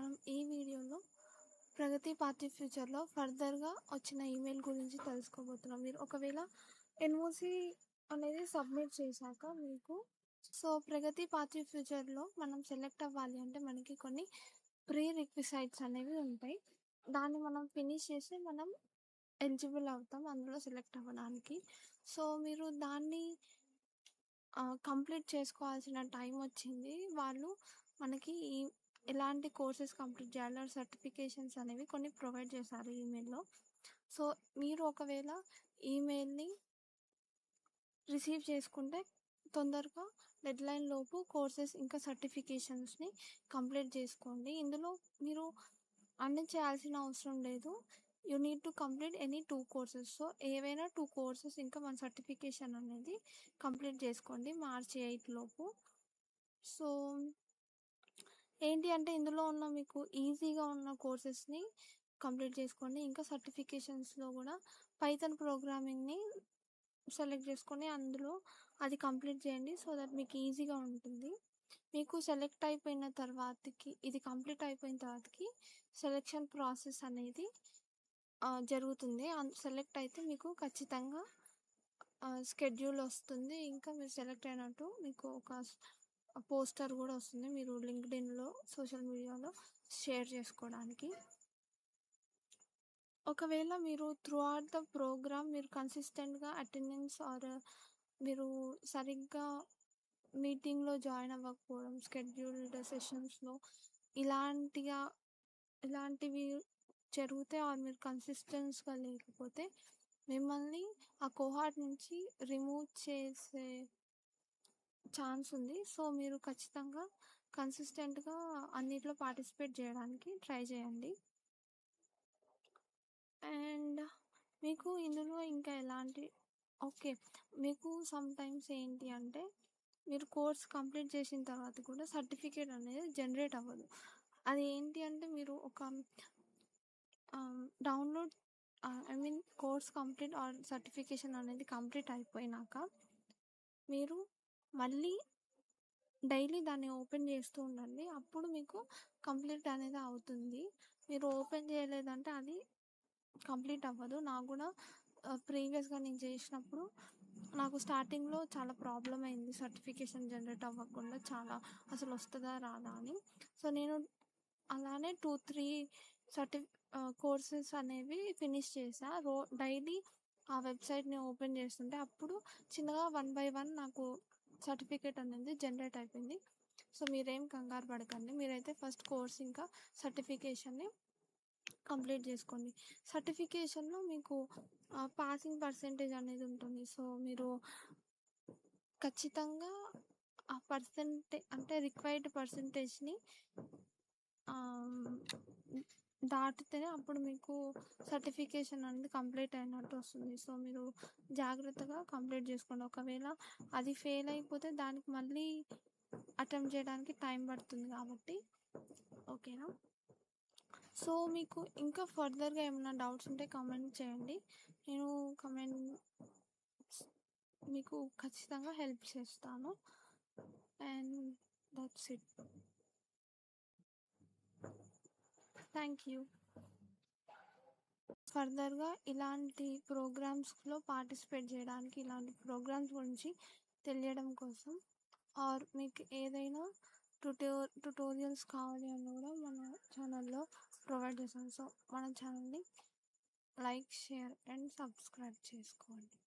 మనం ఈ వీడియోలో ప్రగతి పార్టీ ఫ్యూచర్లో ఫర్దర్గా వచ్చిన ఈమెయిల్ గురించి తెలుసుకోబోతున్నాం. మీరు ఒకవేళ ఎన్ఓసి అనేది సబ్మిట్ చేశాక మీకు ప్రగతి పార్టీ ఫ్యూచర్లో మనం సెలెక్ట్ అవ్వాలి అంటే మనకి కొన్ని ప్రీ రిక్విసైట్స్ అనేవి ఉంటాయి. దాన్ని మనం ఫినిష్ చేసి మనం ఎలిజిబుల్ అవుతాం అందులో సెలెక్ట్ అవ్వడానికి. మీరు దాన్ని కంప్లీట్ చేసుకోవాల్సిన టైం వచ్చింది. వాళ్ళు మనకి ఎలాంటి కోర్సెస్ కంప్లీట్ చేయాలో సర్టిఫికేషన్స్ అనేవి కొన్ని ప్రొవైడ్ చేశారు ఈమెయిల్లో. మీరు ఒకవేళ ఈమెయిల్ని రిసీవ్ చేసుకుంటే తొందరగా డెడ్లైన్ లోపు కోర్సెస్ ఇంకా సర్టిఫికేషన్స్ని కంప్లీట్ చేసుకోండి. ఇందులో మీరు అన్ని చేయాల్సిన అవసరం లేదు. You need to complete any 2 courses. ఏవైనా 2 కోర్సెస్ ఇంకా మన సర్టిఫికేషన్ అనేది కంప్లీట్ చేసుకోండి మార్చి 8 లోపు. ఏంటి అంటే ఇందులో ఉన్న మీకు ఈజీగా ఉన్న కోర్సెస్ని కంప్లీట్ చేసుకోండి. ఇంకా సర్టిఫికేషన్స్లో కూడా పైథాన్ ప్రోగ్రామింగ్ని సెలెక్ట్ చేసుకొని అందులో అది కంప్లీట్ చేయండి. సో దట్ మీకు ఈజీగా ఉంటుంది. మీకు సెలెక్ట్ అయిపోయిన తర్వాతకి ఇది కంప్లీట్ అయిపోయిన తర్వాతకి సెలెక్షన్ ప్రాసెస్ అనేది జరుగుతుంది. సెలెక్ట్ అయితే మీకు ఖచ్చితంగా స్కెడ్యూల్ వస్తుంది. ఇంకా మీరు సెలెక్ట్ అయినట్టు మీకు ఒక పోస్టర్ కూడా వస్తుంది. మీరు లింక్డ్ఇన్లో సోషల్ మీడియాలో షేర్ చేసుకోవడానికి. ఒకవేళ మీరు త్రూ అవుట్ ద ప్రోగ్రామ్ మీరు కన్సిస్టెంట్గా అటెండెన్స్ ఆర్ మీరు సరిగ్గా మీటింగ్లో జాయిన్ అవ్వకపోవడం, స్కెడ్యూల్డ్ సెషన్స్లో ఇలాంటివి జరిగితే మీరు కన్సిస్టెన్స్గా లేకపోతే మిమ్మల్ని ఆ కోహార్ట్ నుంచి రిమూవ్ చేసే ఛాన్స్ ఉంది. మీరు ఖచ్చితంగా కన్సిస్టెంట్గా అన్నిట్లో పార్టిసిపేట్ చేయడానికి ట్రై చేయండి. అండ్ మీకు ఇందులో ఇంకా మీకు సమ్టైమ్స్ ఏంటి అంటే మీరు కోర్స్ కంప్లీట్ చేసిన తర్వాత కూడా సర్టిఫికేట్ అనేది జనరేట్ అవ్వదు. అది ఏంటి అంటే మీరు ఒక download course complete are certification అనేది కంప్లీట్ అయిపోయినాక మీరు మళ్ళీ డైలీ దాన్ని ఓపెన్ చేస్తూ ఉండండి. అప్పుడు మీకు కంప్లీట్ అనేది అవుతుంది. మీరు ఓపెన్ చేయలేదంటే అది కంప్లీట్ అవ్వదు. నాకు కూడా ప్రీవియస్గా నేను చేసినప్పుడు నాకు స్టార్టింగ్లో చాలా ప్రాబ్లం అయింది. సర్టిఫికేషన్ జనరేట్ అవ్వకుండా చాలా అసలు వస్తుందా రాదా అని. నేను అలానే 2-3 కోర్సెస్ అనేవి ఫినిష్ చేసా. డైలీ ఆ వెబ్సైట్ని ఓపెన్ చేస్తుంటే అప్పుడు చిన్నగా 1 by 1 నాకు సర్టిఫికేట్ అనేది జనరేట్ అయిపోయింది. మీరేం కంగారు పడకండి. మీరైతే ఫస్ట్ కోర్స్ ఇంకా సర్టిఫికేషన్ని కంప్లీట్ చేసుకోండి. సర్టిఫికేషన్లో మీకు పాసింగ్ పర్సెంటేజ్ అనేది ఉంటుంది. మీరు ఖచ్చితంగా ఆ అంటే రిక్వైర్డ్ పర్సెంటేజ్ని దాటితేనే అప్పుడు మీకు సర్టిఫికేషన్ అనేది కంప్లీట్ అయినట్టు వస్తుంది. మీరు జాగ్రత్తగా కంప్లీట్ చేసుకోండి. ఒకవేళ అది ఫెయిల్ అయిపోతే దానికి మళ్ళీ అటెంప్ట్ చేయడానికి టైం పడుతుంది కాబట్టి ఓకేనా. మీకు ఇంకా ఫర్దర్గా ఏమైనా డౌట్స్ ఉంటే కామెంట్ చేయండి. నేను మీకు ఖచ్చితంగా హెల్ప్ చేస్తాను. And that's it. Thank you. ఫర్దర్గా ఇలాంటి ప్రోగ్రామ్స్లో పార్టిసిపేట్ చేయడానికి, ఇలాంటి ప్రోగ్రామ్స్ గురించి తెలియడం కోసం ఆర్ మీకు ఏదైనా ట్యుటోరియల్స్ కావాలి అని కూడా మన ఛానల్లో ప్రొవైడ్ చేస్తాం. మన ఛానల్ని లైక్, షేర్ అండ్ సబ్స్క్రైబ్ చేసుకోండి.